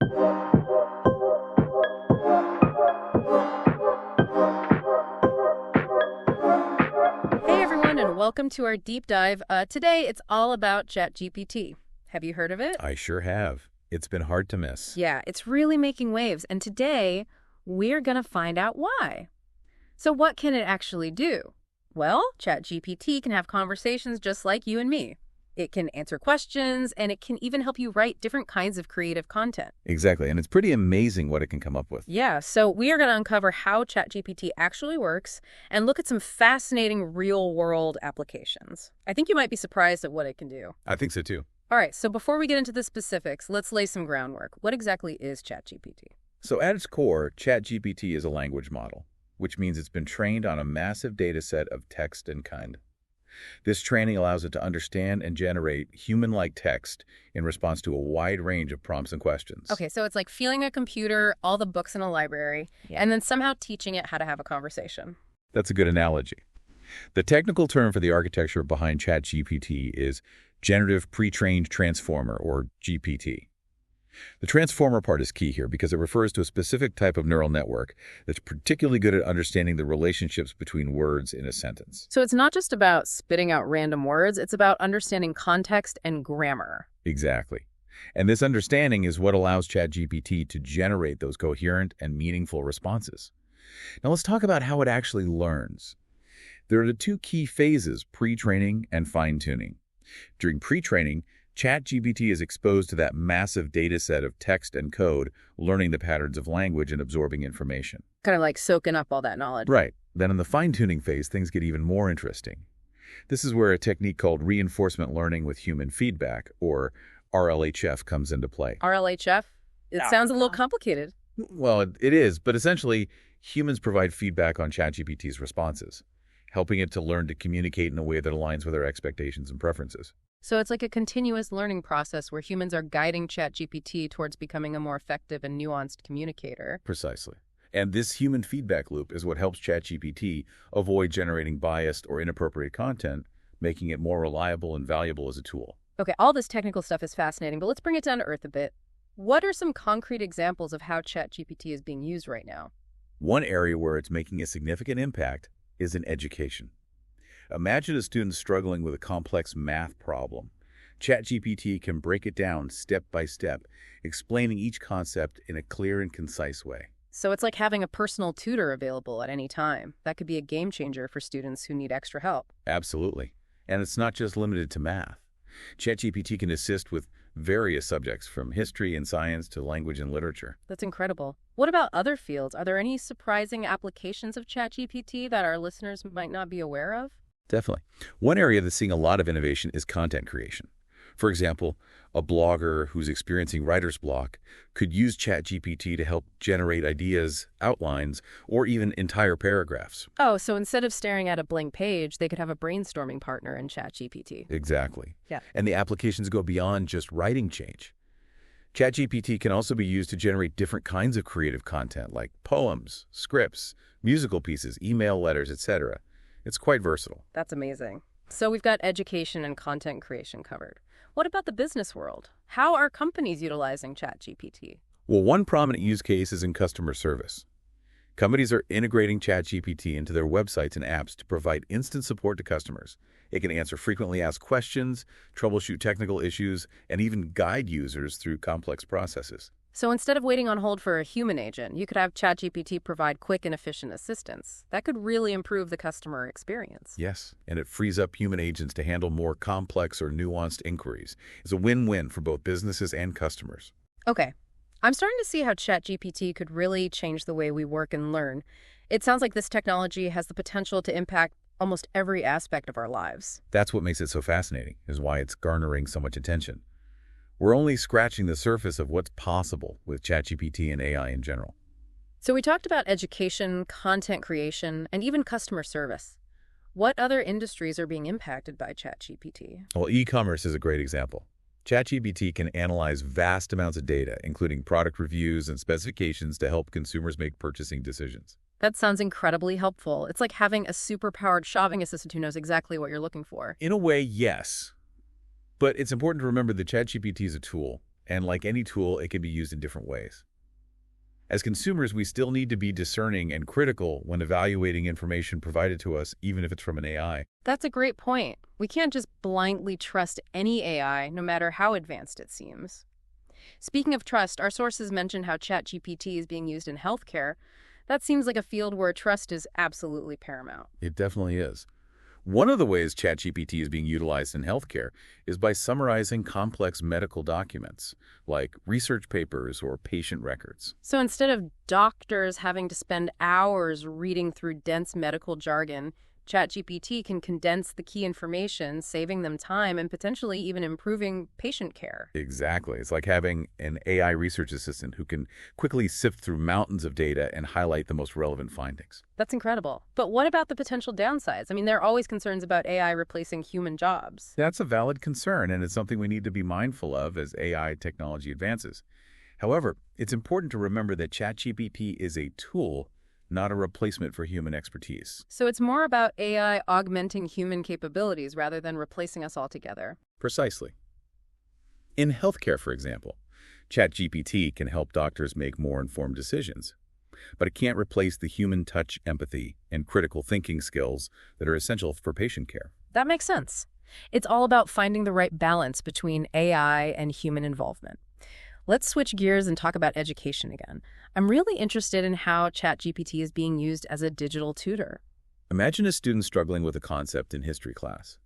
Hey everyone, and welcome to our deep dive. Today, it's all about ChatGPT. Have you heard of it? I sure have. It's been hard to miss. Yeah, it's really making waves, and today, we're going to find out why. So what can it actually do? Well, ChatGPT can have conversations just like you and me. It can answer questions, and it can even help you write different kinds of creative content. Exactly, and it's pretty amazing what it can come up with. Yeah, so we are going to uncover how ChatGPT actually works and look at some fascinating real-world applications. I think you might be surprised at what it can do. I think so too. All right, so before we get into the specifics, let's lay some groundwork. What exactly is ChatGPT? So at its core, ChatGPT is a language model, which means it's been trained on a massive data set of text and kind. This training allows it to understand and generate human-like text in response to a wide range of prompts and questions. Okay, so it's like feeling a computer, all the books in a library, and then somehow teaching it how to have a conversation. That's a good analogy. The technical term for the architecture behind ChatGPT is Generative Pre-trained Transformer, or GPT. The transformer part is key here because it refers to a specific type of neural network that's particularly good at understanding the relationships between words in a sentence. So it's not just about spitting out random words, it's about understanding context and grammar. Exactly. And this understanding is what allows ChatGPT to generate those coherent and meaningful responses. Now let's talk about how it actually learns. There are the two key phases, pre-training and fine-tuning. During pre-training, ChatGPT is exposed to that massive data set of text and code, learning the patterns of language and absorbing information. Kind of like soaking up all that knowledge. Right. Then in the fine-tuning phase, things get even more interesting. This is where a technique called reinforcement learning with human feedback, or RLHF, comes into play. RLHF? It sounds a little complicated. Well, it is, but essentially, humans provide feedback on ChatGPT's responses, helping it to learn to communicate in a way that aligns with our expectations and preferences. So it's like a continuous learning process where humans are guiding ChatGPT towards becoming a more effective and nuanced communicator. Precisely. And this human feedback loop is what helps ChatGPT avoid generating biased or inappropriate content, making it more reliable and valuable as a tool. Okay, all this technical stuff is fascinating, but let's bring it down to earth a bit. What are some concrete examples of how ChatGPT is being used right now? One area where it's making a significant impact is in education. Imagine a student struggling with a complex math problem. ChatGPT can break it down step by step, explaining each concept in a clear and concise way. So it's like having a personal tutor available at any time. That could be a game changer for students who need extra help. Absolutely. And it's not just limited to math. ChatGPT can assist with various subjects from history and science to language and literature. That's incredible. What about other fields? Are there any surprising applications of ChatGPT that our listeners might not be aware of? Definitely. One area that's seeing a lot of innovation is content creation. For example, a blogger who's experiencing writer's block could use ChatGPT to help generate ideas, outlines, or even entire paragraphs. Oh, so instead of staring at a blank page, they could have a brainstorming partner in ChatGPT. Exactly. Yeah. And the applications go beyond just writing change. ChatGPT can also be used to generate different kinds of creative content like poems, scripts, musical pieces, email letters, etc. It's quite versatile. That's amazing. So we've got education and content creation covered. What about the business world? How are companies utilizing ChatGPT? Well, one prominent use case is in customer service. Companies are integrating ChatGPT into their websites and apps to provide instant support to customers. It can answer frequently asked questions, troubleshoot technical issues, and even guide users through complex processes. So instead of waiting on hold for a human agent, you could have ChatGPT provide quick and efficient assistance. That could really improve the customer experience. Yes, and it frees up human agents to handle more complex or nuanced inquiries. It's a win-win for both businesses and customers. Okay, I'm starting to see how ChatGPT could really change the way we work and learn. It sounds like this technology has the potential to impact almost every aspect of our lives. That's what makes it so fascinating, is why it's garnering so much attention. We're only scratching the surface of what's possible with ChatGPT and AI in general. So we talked about education, content creation, and even customer service. What other industries are being impacted by ChatGPT? Well, e-commerce is a great example. ChatGPT can analyze vast amounts of data, including product reviews and specifications to help consumers make purchasing decisions. That sounds incredibly helpful. It's like having a super-powered shopping assistant who knows exactly what you're looking for. In a way, yes. But it's important to remember that ChatGPT is a tool, And like any tool, it can be used in different ways. As consumers, we still need to be discerning and critical when evaluating information provided to us, even if it's from an AI. That's a great point. We can't just blindly trust any AI, no matter how advanced it seems. Speaking of trust, our sources mention how ChatGPT is being used in healthcare. That seems like a field where trust is absolutely paramount. It definitely is. One of the ways ChatGPT is being utilized in healthcare is by summarizing complex medical documents, like research papers or patient records. So instead of doctors having to spend hours reading through dense medical jargon, ChatGPT can condense the key information, saving them time and potentially even improving patient care. Exactly. It's like having an AI research assistant who can quickly sift through mountains of data and highlight the most relevant findings. That's incredible. But what about the potential downsides? I mean, there are always concerns about AI replacing human jobs. That's a valid concern, and it's something we need to be mindful of as AI technology advances. However, it's important to remember that ChatGPT is a tool, not a replacement for human expertise. So it's more about AI augmenting human capabilities rather than replacing us altogether. Precisely. In healthcare, for example, ChatGPT can help doctors make more informed decisions, but it can't replace the human touch, empathy, and critical thinking skills that are essential for patient care. That makes sense. It's all about finding the right balance between AI and human involvement. Let's switch gears and talk about education again. I'm really interested in how ChatGPT is being used as a digital tutor. Imagine a student struggling with a concept in history class.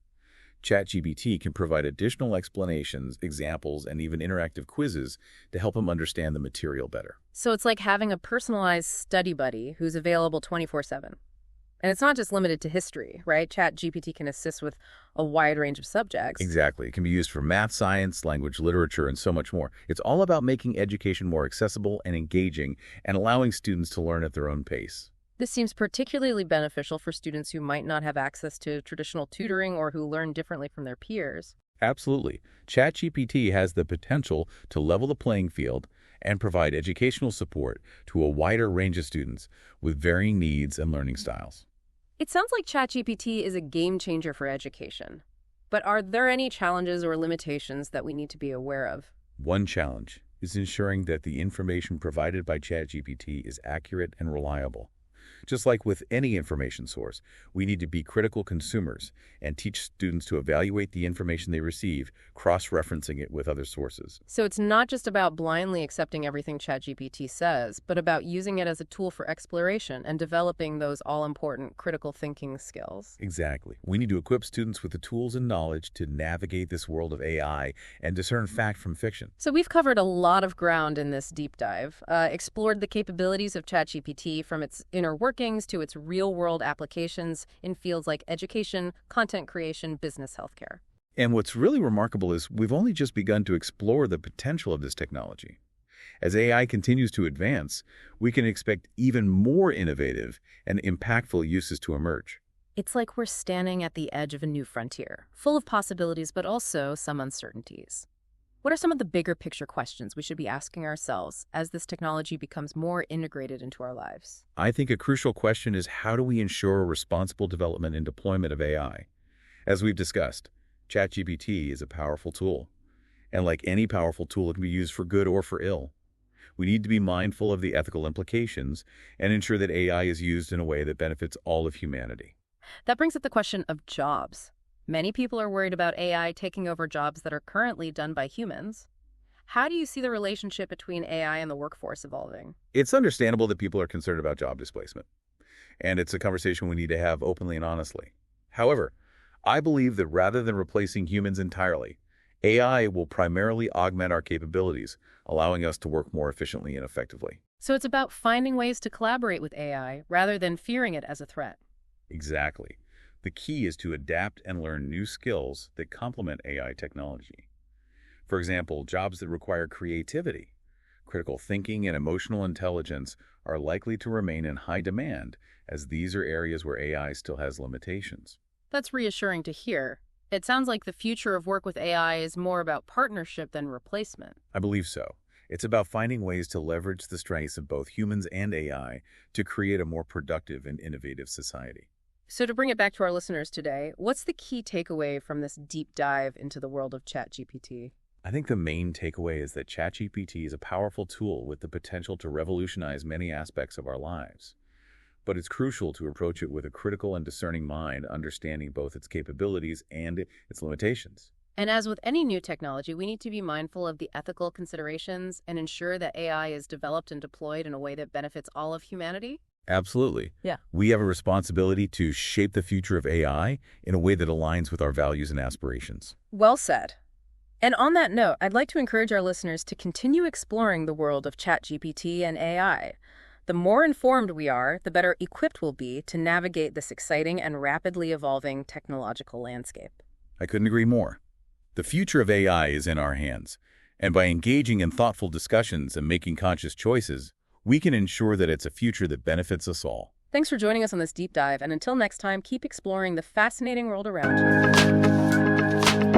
ChatGPT can provide additional explanations, examples, and even interactive quizzes to help them understand the material better. So it's like having a personalized study buddy who's available 24/7. And it's not just limited to history, right? ChatGPT can assist with a wide range of subjects. Exactly. It can be used for math, science, language, literature, and so much more. It's all about making education more accessible and engaging and allowing students to learn at their own pace. This seems particularly beneficial for students who might not have access to traditional tutoring or who learn differently from their peers. Absolutely. ChatGPT has the potential to level the playing field and provide educational support to a wider range of students with varying needs and learning styles. It sounds like ChatGPT is a game changer for education. But are there any challenges or limitations that we need to be aware of? One challenge is ensuring that the information provided by ChatGPT is accurate and reliable. Just like with any information source, we need to be critical consumers and teach students to evaluate the information they receive, cross-referencing it with other sources. So it's not just about blindly accepting everything ChatGPT says, but about using it as a tool for exploration and developing those all-important critical thinking skills. Exactly. We need to equip students with the tools and knowledge to navigate this world of AI and discern fact from fiction. So we've covered a lot of ground in this deep dive, explored the capabilities of ChatGPT from its inner workings to its real-world applications in fields like education, content creation, business, healthcare. And what's really remarkable is we've only just begun to explore the potential of this technology. As AI continues to advance, we can expect even more innovative and impactful uses to emerge. It's like we're standing at the edge of a new frontier, full of possibilities, but also some uncertainties. What are some of the bigger picture questions we should be asking ourselves as this technology becomes more integrated into our lives? I think a crucial question is, how do we ensure responsible development and deployment of AI? As we've discussed, ChatGPT is a powerful tool. And like any powerful tool, it can be used for good or for ill. We need to be mindful of the ethical implications and ensure that AI is used in a way that benefits all of humanity. That brings up the question of jobs. Many people are worried about AI taking over jobs that are currently done by humans. How do you see the relationship between AI and the workforce evolving? It's understandable that people are concerned about job displacement, and it's a conversation we need to have openly and honestly. However, I believe that rather than replacing humans entirely, AI will primarily augment our capabilities, allowing us to work more efficiently and effectively. So it's about finding ways to collaborate with AI rather than fearing it as a threat. Exactly. The key is to adapt and learn new skills that complement AI technology. For example, jobs that require creativity, critical thinking, and emotional intelligence are likely to remain in high demand, as these are areas where AI still has limitations. That's reassuring to hear. It sounds like the future of work with AI is more about partnership than replacement. I believe so. It's about finding ways to leverage the strengths of both humans and AI to create a more productive and innovative society. So to bring it back to our listeners today, what's the key takeaway from this deep dive into the world of ChatGPT? I think the main takeaway is that ChatGPT is a powerful tool with the potential to revolutionize many aspects of our lives. But it's crucial to approach it with a critical and discerning mind, understanding both its capabilities and its limitations. And as with any new technology, we need to be mindful of the ethical considerations and ensure that AI is developed and deployed in a way that benefits all of humanity. Absolutely. Yeah. We have a responsibility to shape the future of AI in a way that aligns with our values and aspirations. Well said. And on that note, I'd like to encourage our listeners to continue exploring the world of ChatGPT and AI. The more informed we are, the better equipped we'll be to navigate this exciting and rapidly evolving technological landscape. I couldn't agree more. The future of AI is in our hands, and by engaging in thoughtful discussions and making conscious choices, we can ensure that it's a future that benefits us all. Thanks for joining us on this deep dive, and until next time, keep exploring the fascinating world around you.